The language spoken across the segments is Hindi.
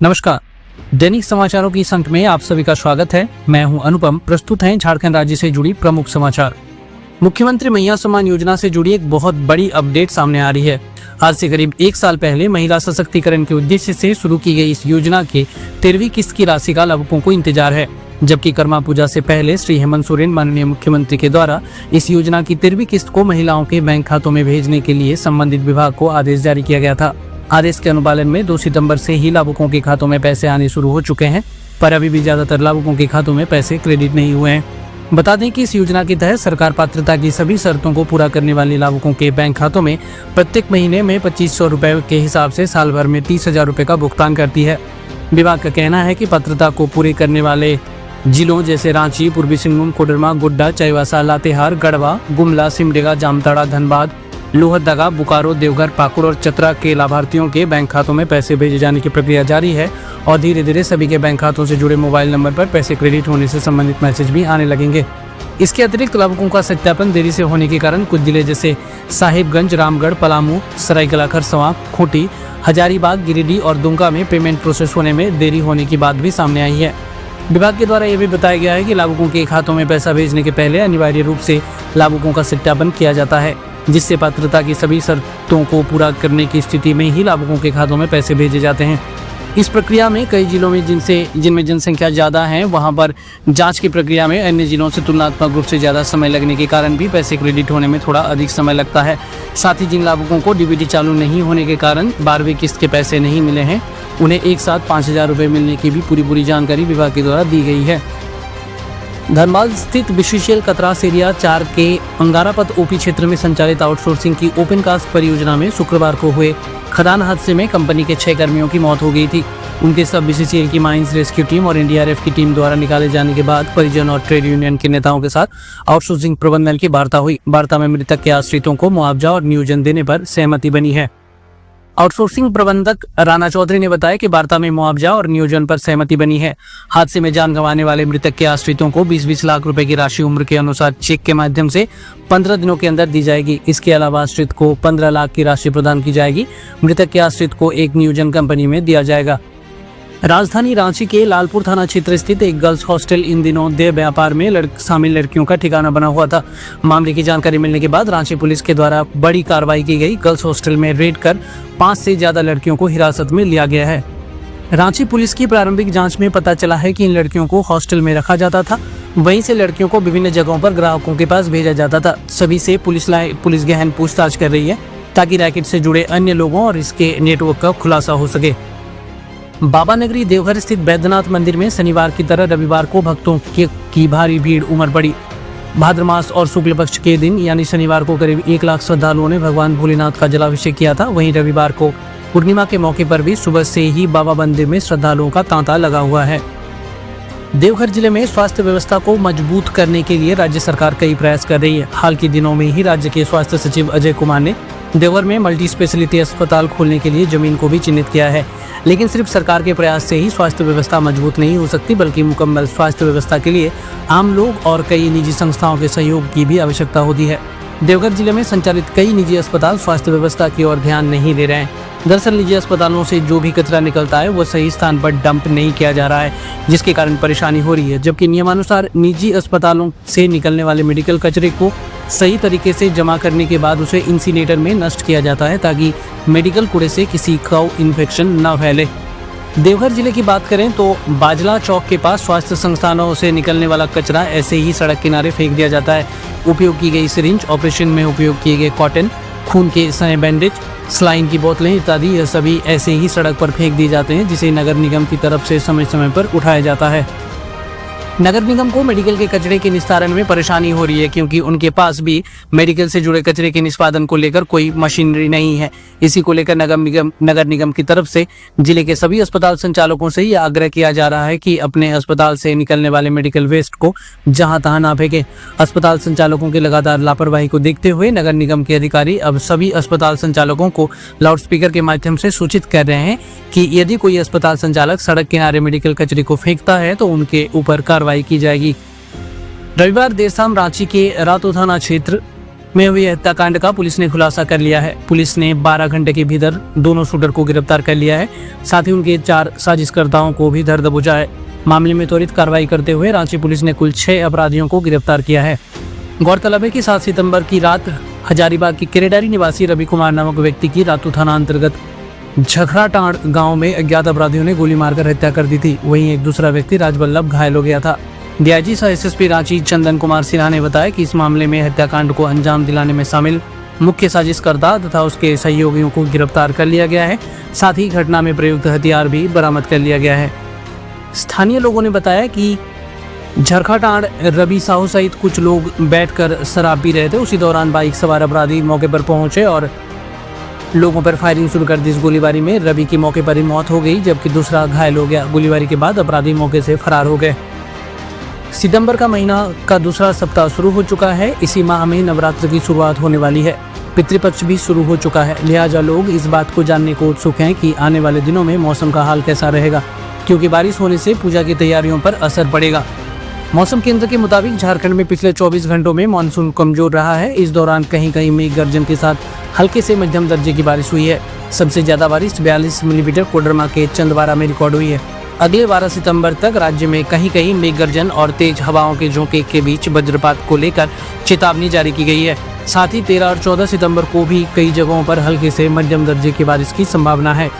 नमस्कार। दैनिक समाचारों की संकट में आप सभी का स्वागत है। मैं हूं अनुपम। प्रस्तुत हैं झारखंड राज्य से जुड़ी प्रमुख समाचार। मुख्यमंत्री मैया सम्मान योजना से जुड़ी एक बहुत बड़ी अपडेट सामने आ रही है। आज से करीब एक साल पहले महिला सशक्तिकरण के उद्देश्य से शुरू की गई इस योजना के 13वीं किस्त की राशि का लाभुकों को इंतजार है, जबकि कर्मा पूजा से पहले श्री हेमंत सोरेन माननीय मुख्यमंत्री के द्वारा इस योजना की 13वीं किस्त को महिलाओं के बैंक खातों में भेजने के लिए संबंधित विभाग को आदेश जारी किया गया था। आदेश के अनुपालन में 2 सितंबर से ही लाभुकों के खातों में पैसे आने शुरू हो चुके हैं, पर अभी भी ज्यादातर लाभुकों के खातों में पैसे क्रेडिट नहीं हुए हैं। बता दें कि इस योजना के तहत सरकार पात्रता की सभी शर्तों को पूरा करने वाले लाभुकों के बैंक खातों में प्रत्येक महीने में 2500 रुपए के हिसाब से साल भर में 30,000 रुपए का भुगतान करती है। विभाग का कहना है कि पात्रता को पूरे करने वाले जिलों जैसे रांची, पूर्वी सिंहभूम, कोडरमा, गोड्डा, चाईबासा, लातेहार, गढ़वा, गुमला, सिमडेगा, जामताड़ा, धनबाद, लोहरदगा, बोकारो, देवघर, पाकुड़ और चतरा के लाभार्थियों के बैंक खातों में पैसे भेजे जाने की प्रक्रिया जारी है और धीरे धीरे सभी के बैंक खातों से जुड़े मोबाइल नंबर पर पैसे क्रेडिट होने से संबंधित मैसेज भी आने लगेंगे। इसके अतिरिक्त लाभुकों का सत्यापन देरी से होने के कारण कुछ जिले जैसे साहिबगंज, रामगढ़, पलामू, सरायकेला खरसावां, खूंटी, हजारीबाग, गिरिडीह और दुमका में पेमेंट प्रोसेस होने में देरी होने की बात भी सामने आई है। विभाग के द्वारा यह भी बताया गया है कि लाभुकों के खातों में पैसा भेजने के पहले अनिवार्य रूप से लाभुकों का सत्यापन किया जाता है, जिससे पात्रता की सभी शर्तों को पूरा करने की स्थिति में ही लाभुकों के खातों में पैसे भेजे जाते हैं। इस प्रक्रिया में कई जिलों में जिनमें जनसंख्या ज़्यादा है, वहां पर जांच की प्रक्रिया में अन्य जिलों से तुलनात्मक रूप से ज़्यादा समय लगने के कारण भी पैसे क्रेडिट होने में थोड़ा अधिक समय लगता है। साथ ही जिन लाभुकों को डीबीटी चालू नहीं होने के कारण 12वीं किस्त के पैसे नहीं मिले हैं, उन्हें एक साथ 5,000 रुपये मिलने की भी पूरी जानकारी विभाग के द्वारा दी गई है। धनबाद स्थित बीसीसीएल कतरास एरिया 4 के अंगारापत ओपी क्षेत्र में संचालित आउटसोर्सिंग की ओपन कास्ट परियोजना में शुक्रवार को हुए खदान हादसे में कंपनी के 6 कर्मियों की मौत हो गई थी। उनके सब बीसीसीएल की माइंस रेस्क्यू टीम और एनडीआरएफ की टीम द्वारा निकाले जाने के बाद परिजन और ट्रेड यूनियन के नेताओं के साथ आउटसोर्सिंग प्रबंधन की वार्ता हुई। वार्ता में मृतक के आश्रितों को मुआवजा और नियोजन देने पर सहमति बनी है। आउटसोर्सिंग प्रबंधक राणा चौधरी ने बताया कि वार्ता में मुआवजा और नियोजन पर सहमति बनी है। हादसे में जान गंवाने वाले मृतक के आश्रितों को 20-20 लाख रुपए की राशि उम्र के अनुसार चेक के माध्यम से 15 दिनों के अंदर दी जाएगी। इसके अलावा आश्रित को 15 लाख की राशि प्रदान की जाएगी। मृतक के आश्रित को एक नियोजन कंपनी में दिया जाएगा। राजधानी रांची के लालपुर थाना क्षेत्र स्थित एक गर्ल्स हॉस्टल इन दिनों देह व्यापार में शामिल लड़कियों का ठिकाना बना हुआ था। मामले की जानकारी मिलने के बाद रांची पुलिस के द्वारा बड़ी कार्रवाई की गई। गर्ल्स हॉस्टल में रेड कर 5 से ज्यादा लड़कियों को हिरासत में लिया गया है। रांची पुलिस की प्रारंभिक जांच में पता चला है कि इन लड़कियों को हॉस्टल में रखा जाता था, वहीं से लड़कियों को विभिन्न जगहों पर ग्राहकों के पास भेजा जाता था। सभी से पुलिस गहन पूछताछ कर रही है ताकि रैकेट से जुड़े अन्य लोगों और इसके नेटवर्क का खुलासा हो सके। बाबा नगरी देवघर स्थित बैद्यनाथ मंदिर में शनिवार की तरह रविवार को भक्तों की भारी भीड़ उमड़ पड़ी। भाद्र मास और शुक्ल पक्ष के दिन यानी शनिवार को करीब 1 लाख श्रद्धालुओं ने भगवान भोलेनाथ का जलाभिषेक किया था। वहीं रविवार को पूर्णिमा के मौके पर भी सुबह से ही बाबा मंदिर में श्रद्धालुओं का तांता लगा हुआ है। देवघर जिले में स्वास्थ्य व्यवस्था को मजबूत करने के लिए राज्य सरकार कई प्रयास कर रही है। हाल के दिनों में ही राज्य के स्वास्थ्य सचिव अजय कुमार ने देवघर में मल्टी स्पेशलिटी अस्पताल खोलने के लिए जमीन को भी चिन्हित किया है। लेकिन सिर्फ सरकार के प्रयास से ही स्वास्थ्य व्यवस्था मजबूत नहीं हो सकती, बल्कि मुकम्मल स्वास्थ्य व्यवस्था के लिए आम लोग और कई निजी संस्थाओं के सहयोग की भी आवश्यकता होती है। देवघर जिले में संचालित कई निजी अस्पताल स्वास्थ्य व्यवस्था की ओर ध्यान नहीं दे रहे हैं। दरअसल निजी अस्पतालों से जो भी कचरा निकलता है वो सही स्थान पर डंप नहीं किया जा रहा है, जिसके कारण परेशानी हो रही है। जबकि नियमानुसार निजी अस्पतालों से निकलने वाले मेडिकल कचरे को सही तरीके से जमा करने के बाद उसे इंसिनेटर में नष्ट किया जाता है ताकि मेडिकल कूड़े से किसी को इन्फेक्शन न फैले। देवघर जिले की बात करें तो बाजला चौक के पास स्वास्थ्य संस्थानों से निकलने वाला कचरा ऐसे ही सड़क किनारे फेंक दिया जाता है। उपयोग की गई सिरिंज, ऑपरेशन में उपयोग किए गए कॉटन, खून के सने बैंडेज, स्लाइन की बोतलें इत्यादि यह सभी ऐसे ही सड़क पर फेंक दिए जाते हैं, जिसे नगर निगम की तरफ से समय समय पर उठाया जाता है। नगर निगम को मेडिकल के कचरे के निस्तारण में परेशानी हो रही है, क्योंकि उनके पास भी मेडिकल से जुड़े कचरे के निष्पादन को लेकर कोई मशीनरी नहीं है। इसी को लेकर नगर निगम की तरफ से जिले के सभी अस्पताल संचालकों से यह आग्रह किया जा रहा है कि अपने अस्पताल से निकलने वाले मेडिकल वेस्ट को जहां तहां ना फेंके। अस्पताल संचालकों की लगातार लापरवाही को देखते हुए नगर निगम के अधिकारी अब सभी अस्पताल संचालकों को लाउडस्पीकर के माध्यम से सूचित कर रहे हैं कि यदि कोई अस्पताल संचालक सड़क किनारे मेडिकल कचरे को फेंकता है तो उनके ऊपर कार्रवाई की जाएगी। रविवार देर शाम रांची के रातो थाना क्षेत्र में हुई हत्याकांड का पुलिस ने खुलासा कर लिया है। पुलिस ने 12 घंटे के भीतर दोनों शूटर को गिरफ्तार कर लिया है। साथ ही उनके 4 साजिशकर्ताओं को भी धर दबोचा है। मामले में त्वरित कार्रवाई करते हुए रांची पुलिस ने कुल 6 अपराधियों को गिरफ्तार किया है। गौरतलब है कि 7 सितंबर की रात हजारीबाग की केरेडारी निवासी रवि कुमार नामक व्यक्ति की रातू थाना अंतर्गत झखराटाड़ गांव में अज्ञात अपराधियों ने गोली मारकर हत्या कर दी थी। वहीं एक दूसरा व्यक्ति राजवल्लभ घायल हो गया था। डीआईजी सह एसएसपी रांची चंदन कुमार सिन्हा ने बताया कि इस मामले में हत्याकांड को अंजाम दिलाने में शामिल मुख्य साजिशकर्ता तथा उसके सहयोगियों को गिरफ्तार कर लिया गया है। साथ ही घटना में प्रयुक्त हथियार भी बरामद कर लिया गया है। स्थानीय लोगों ने बताया कि झरखाटाड़ रवि साहू सहित कुछ लोग बैठकर शराब पी रहे थे। उसी दौरान बाइक सवार अपराधी मौके पर पहुंचे और लोगों पर फायरिंग शुरू कर दी। इस गोलीबारी में रवि की मौके पर ही मौत हो गई, जबकि दूसरा घायल हो गया। गोलीबारी के बाद अपराधी मौके से फरार हो गए। सितंबर का महीना का दूसरा सप्ताह शुरू हो चुका है। इसी माह में नवरात्र की शुरुआत होने वाली है। पितृपक्ष भी शुरू हो चुका है। लिहाजा लोग इस बात को जानने को उत्सुक हैं कि आने वाले दिनों में मौसम का हाल कैसा रहेगा, क्योंकि बारिश होने से पूजा की तैयारियों पर असर पड़ेगा। मौसम केंद्र के मुताबिक झारखंड में पिछले 24 घंटों में मानसून कमजोर रहा है। इस दौरान कहीं कहीं मेघ गर्जन के साथ हल्के से मध्यम दर्जे की बारिश हुई है। सबसे ज्यादा बारिश 42 मिलीमीटर कोडरमा के चंदवारा में रिकॉर्ड हुई है। अगले 12 सितंबर तक राज्य में कहीं कहीं मेघ गर्जन और तेज हवाओं के झोंके के बीच वज्रपात को लेकर चेतावनी जारी की गई है। साथ ही 13 और 14 सितंबर को भी कई जगहों पर हल्के से मध्यम दर्जे की बारिश की संभावना है।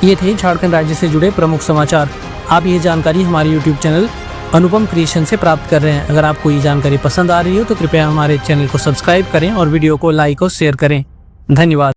ये थे झारखंड राज्य से जुड़े प्रमुख समाचार। आप ये जानकारी हमारे यूट्यूब चैनल अनुपम क्रिएशन से प्राप्त कर रहे हैं। अगर आपको ये जानकारी पसंद आ रही हो तो कृपया हमारे चैनल को सब्सक्राइब करें और वीडियो को लाइक और शेयर करें। धन्यवाद।